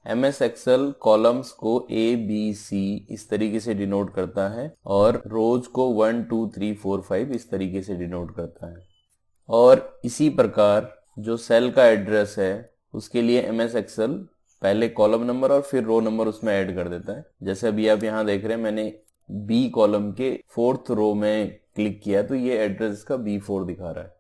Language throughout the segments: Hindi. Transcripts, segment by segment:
MS एक्सेल कॉलम्स को ABC इस तरीके से डिनोट करता है और रोज को 1 2 3 4 5 इस तरीके से डिनोट करता है। और इसी प्रकार जो सेल का एड्रेस है उसके लिए MS एक्सेल पहले कॉलम नंबर और फिर रो नंबर उसमें ऐड कर देता है। जैसे अभी आप यहाँ देख रहे हैं, मैंने B कॉलम के 4th रो में क्लिक किया तो ये एड्रेस इसका B4 दिखा रहा है।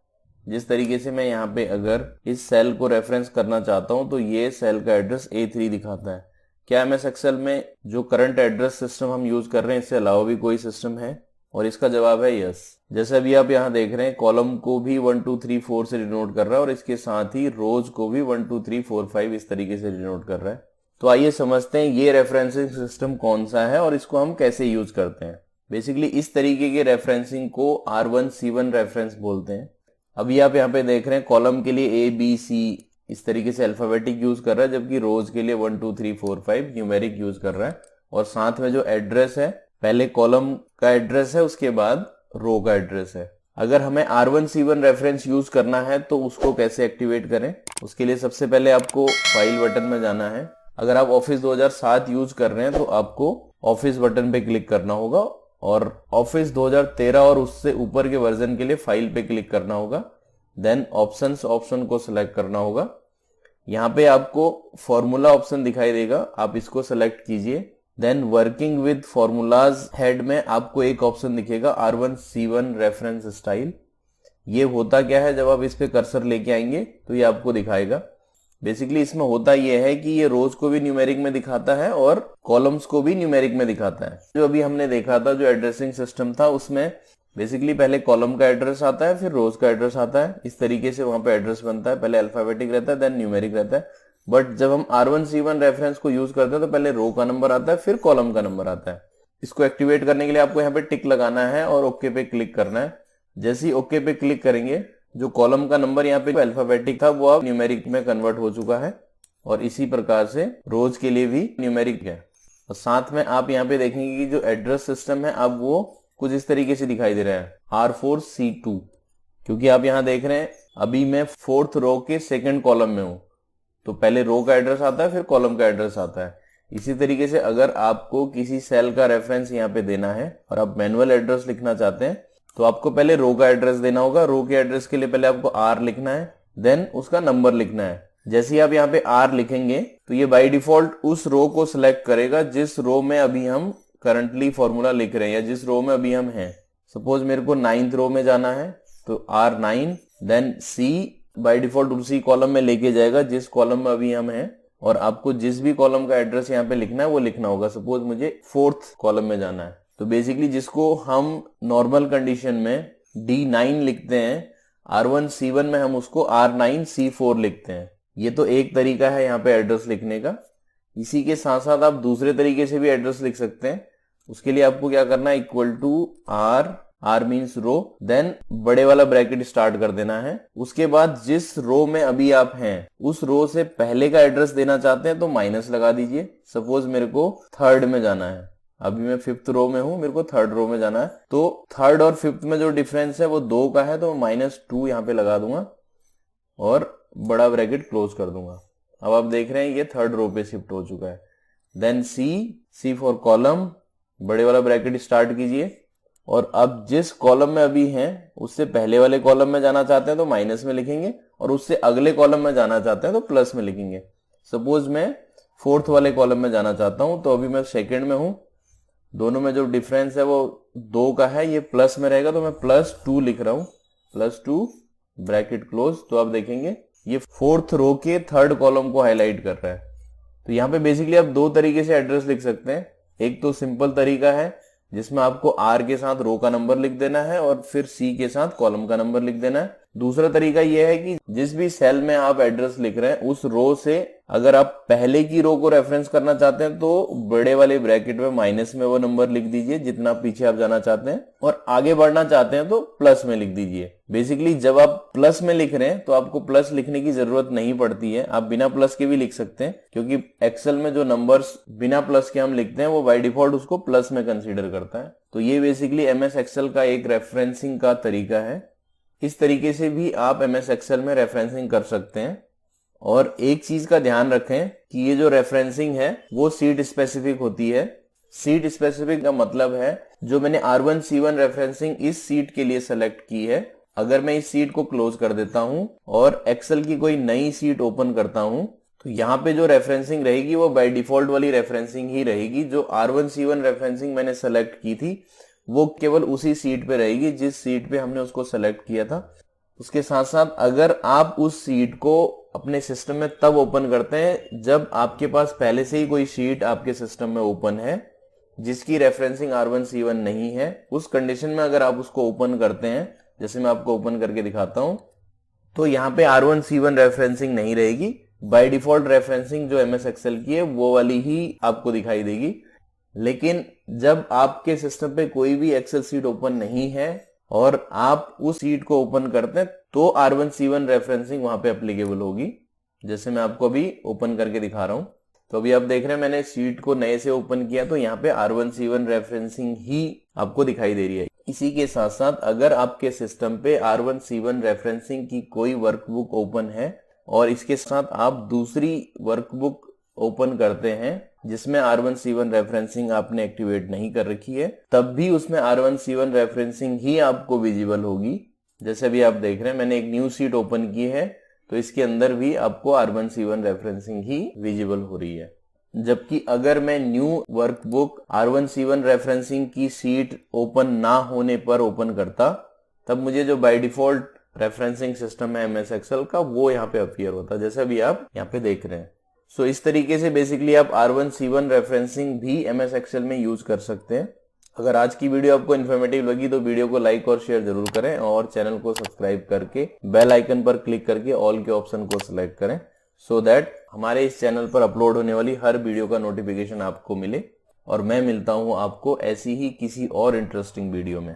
जिस तरीके से मैं यहाँ पे अगर इस सेल को रेफरेंस करना चाहता हूँ तो ये सेल का एड्रेस A3 दिखाता है। क्या MS एक्सेल में जो करंट एड्रेस सिस्टम हम यूज कर रहे हैं इससे अलावा भी कोई सिस्टम है? और इसका जवाब है यस। जैसे अभी आप यहाँ देख रहे हैं, कॉलम को भी 1 2 3 4 से डिनोट कर रहा है और इसके साथ ही रोज को भी 1 2 3 4 5 इस तरीके से डिनोट कर रहा है। तो आइए समझते हैं ये रेफरेंसिंग सिस्टम कौन सा है और इसको हम कैसे यूज करते हैं। बेसिकली इस तरीके के रेफरेंसिंग को R1C1 रेफरेंस बोलते हैं। अभी आप यहाँ पे देख रहे हैं कॉलम के लिए ABC इस तरीके से अल्फाबेटिक यूज कर रहा है, जबकि रोज के लिए 1 2 3 4 5 न्यूमेरिक यूज कर रहा है। और साथ में जो एड्रेस है, पहले कॉलम का एड्रेस है उसके बाद रो का एड्रेस है। अगर हमें R1C1 रेफरेंस यूज करना है तो उसको कैसे एक्टिवेट करें? उसके लिए सबसे पहले आपको फाइल बटन में जाना है। अगर आप ऑफिस 2007 यूज कर रहे हैं तो आपको ऑफिस बटन पे क्लिक करना होगा और ऑफिस 2013 और उससे ऊपर के वर्जन के लिए फाइल पे क्लिक करना होगा। देन ऑप्शंस ऑप्शन को सिलेक्ट करना होगा। यहाँ पे आपको फॉर्मूला ऑप्शन दिखाई देगा, आप इसको सिलेक्ट कीजिए। Then working with formulas head में आपको एक ऑप्शन दिखेगा R1C1 रेफरेंस स्टाइल। ये होता क्या है, जब आप इस पे कर्सर लेके आएंगे तो ये आपको दिखाएगा। बेसिकली इसमें होता यह है कि ये रोज को भी न्यूमेरिक में दिखाता है और कॉलम्स को भी न्यूमेरिक में दिखाता है। जो अभी हमने देखा था जो एड्रेसिंग सिस्टम था उसमें बेसिकली पहले कॉलम का एड्रेस आता है फिर रोज का एड्रेस आता है। इस तरीके से वहां पे एड्रेस बनता है, पहले अल्फाबेटिक रहता है देन न्यूमेरिक रहता है। बट जब हम R1C1 रेफरेंस को यूज करते हैं तो पहले रो का नंबर आता है फिर कॉलम का नंबर आता है। इसको एक्टिवेट करने के लिए आपको यहाँ पे टिक लगाना है और ओके पे क्लिक करना है। जैसे ही ओके पे क्लिक करेंगे, जो कॉलम का नंबर यहाँ पे अल्फाबेटिक था वो अब न्यूमेरिक में कन्वर्ट हो चुका है और इसी प्रकार से रोज के लिए भी न्यूमेरिक है। और साथ में आप यहाँ पे देखेंगे कि जो एड्रेस सिस्टम है अब वो कुछ इस तरीके से दिखाई दे रहा है, R4C2। क्योंकि आप यहाँ देख रहे हैं अभी मैं 4th रो के 2nd कॉलम में हूं, तो पहले रो का एड्रेस आता है फिर कॉलम का एड्रेस आता है। इसी तरीके से अगर आपको किसी सेल का रेफरेंस यहाँ पे देना है और आप मैनुअल एड्रेस लिखना चाहते हैं तो आपको पहले रो का एड्रेस देना होगा। रो के एड्रेस के लिए पहले आपको R लिखना है, देन उसका नंबर लिखना है। जैसे ही आप यहाँ पे R लिखेंगे तो ये बाय डिफॉल्ट उस रो को सिलेक्ट करेगा जिस रो में अभी हम करंटली फॉर्मूला लिख रहे हैं या जिस रो में अभी हम हैं। सपोज मेरे को 9th रो में जाना है तो R9, then C by default उसी कॉलम में लेके जाएगा जिस कॉलम में अभी हम हैं और आपको जिस भी कॉलम का एड्रेस यहाँ पे लिखना है वो लिखना होगा। सपोज मुझे 4th कॉलम में जाना है तो बेसिकली जिसको हम नॉर्मल कंडीशन में D9 लिखते हैं, R1C1 में हम उसको R9C4 लिखते हैं। ये तो एक तरीका है यहाँ पे एड्रेस लिखने का। इसी के साथ साथ आप दूसरे तरीके से भी एड्रेस लिख सकते हैं। उसके लिए आपको क्या करना है, equal to R means row, then बड़े वाला ब्रैकेट स्टार्ट कर देना है। उसके बाद जिस रो में अभी आप हैं उस रो से पहले का एड्रेस देना चाहते हैं तो माइनस लगा दीजिए। सपोज मेरे को 3rd में जाना है, अभी मैं 5th रो में हूं, मेरे को 3rd रो में जाना है तो 3rd और 5th में जो डिफरेंस है वो 2 का है तो मैं -2 यहाँ पे लगा दूंगा और बड़ा ब्रैकेट क्लोज कर दूंगा। अब आप देख रहे हैं ये 3rd रो पे शिफ्ट हो चुका है। देन C फॉर कॉलम, बड़े वाला ब्रैकेट स्टार्ट कीजिए और अब जिस कॉलम में अभी हैं उससे पहले वाले कॉलम में जाना चाहते हैं तो माइनस में लिखेंगे और उससे अगले कॉलम में जाना चाहते हैं तो प्लस में लिखेंगे। सपोज मैं 4th वाले कॉलम में जाना चाहता हूं तो अभी मैं 2nd में हूं, दोनों में जो डिफरेंस है वो 2 का है, ये प्लस में रहेगा तो मैं +2 लिख रहा हूं, +2 ब्रैकेट क्लोज। तो आप देखेंगे ये 4th रो के 3rd कॉलम को हाईलाइट कर रहा है। तो यहाँ पे बेसिकली आप 2 तरीके से एड्रेस लिख सकते हैं। एक तो सिंपल तरीका है जिसमें आपको R के साथ रो का नंबर लिख देना है और फिर C के साथ कॉलम का नंबर लिख देना है। दूसरा तरीका यह है कि जिस भी सेल में आप एड्रेस लिख रहे हैं उस रो से अगर आप पहले की रो को रेफरेंस करना चाहते हैं तो बड़े वाले ब्रैकेट में माइनस में वो नंबर लिख दीजिए जितना पीछे आप जाना चाहते हैं और आगे बढ़ना चाहते हैं तो प्लस में लिख दीजिए। बेसिकली जब आप प्लस में लिख रहे हैं तो आपको प्लस लिखने की जरूरत नहीं पड़ती है, आप बिना प्लस के भी लिख सकते हैं क्योंकि एक्सेल में जो नंबर्स बिना प्लस के हम लिखते हैं वो बाय डिफॉल्ट उसको प्लस में कंसीडर करता है। तो ये बेसिकली MS एक्सेल का एक रेफरेंसिंग का तरीका है। इस तरीके से भी आप MS एक्सेल में रेफरेंसिंग कर सकते हैं और एक चीज का ध्यान रखें कि ये जो रेफरेंसिंग है वो सीट स्पेसिफिक होती है। सीट स्पेसिफिक का मतलब है जो मैंने R1C1 रेफरेंसिंग इस सीट के लिए सेलेक्ट की है, अगर मैं इस सीट को क्लोज कर देता हूं और एक्सेल की कोई नई सीट ओपन करता हूं तो यहाँ पे जो रेफरेंसिंग रहेगी वो बाय डिफॉल्ट वाली रेफरेंसिंग ही रहेगी। जो R1C1 रेफरेंसिंग मैंने सेलेक्ट की थी वो केवल उसी सीट पे रहेगी जिस सीट पे हमने उसको सेलेक्ट किया था। उसके साथ साथ अगर आप उस सीट को अपने सिस्टम में तब ओपन करते हैं जब आपके पास पहले से ही कोई सीट आपके सिस्टम में ओपन है जिसकी रेफरेंसिंग R1C1 नहीं है, उस कंडीशन में अगर आप उसको ओपन करते हैं, जैसे मैं आपको ओपन करके दिखाता हूं, तो यहाँ पे R1C1 रेफरेंसिंग नहीं रहेगी। बाय डिफॉल्ट रेफरेंसिंग जो MS एक्सेल की है वो वाली ही आपको दिखाई देगी। लेकिन जब आपके सिस्टम पे कोई भी एक्सेल सीट ओपन नहीं है और आप उस सीट को ओपन करते हैं तो R1C1 रेफरेंसिंग वहां पे एप्लीकेबल होगी। जैसे मैं आपको अभी ओपन करके दिखा रहा हूं, तो अभी आप देख रहे हैं मैंने सीट को नए से ओपन किया तो यहाँ पे R1C1 रेफरेंसिंग ही आपको दिखाई दे रही है। इसी के साथ साथ अगर आपके सिस्टम पे R1C1 रेफरेंसिंग की कोई वर्कबुक ओपन है और इसके साथ आप दूसरी वर्कबुक ओपन करते हैं जिसमें R1C1 रेफरेंसिंग आपने एक्टिवेट नहीं कर रखी है, तब भी उसमें R1C1 रेफरेंसिंग ही आपको विजिबल होगी। जैसे अभी आप देख रहे हैं मैंने एक न्यू सीट ओपन की है तो इसके अंदर भी आपको R1C1 रेफरेंसिंग ही विजिबल हो रही है। जबकि अगर मैं न्यू वर्कबुक R1C1 रेफरेंसिंग की सीट ओपन ना होने पर ओपन करता तब मुझे जो बाय डिफॉल्ट रेफरेंसिंग सिस्टम है MS एक्सेल का वो यहाँ पे अपीयर होता, जैसे अभी आप यहाँ पे देख रहे हैं। सो इस तरीके से बेसिकली आप R1C1 रेफरेंसिंग भी MS एक्सेल में यूज कर सकते हैं। अगर आज की वीडियो आपको इन्फॉर्मेटिव लगी तो वीडियो को लाइक और शेयर जरूर करें और चैनल को सब्सक्राइब करके बेल आइकन पर क्लिक करके ऑल के ऑप्शन को सिलेक्ट करें सो दैट हमारे इस चैनल पर अपलोड होने वाली हर वीडियो का नोटिफिकेशन आपको मिले। और मैं मिलता हूं आपको ऐसी ही किसी और इंटरेस्टिंग वीडियो में।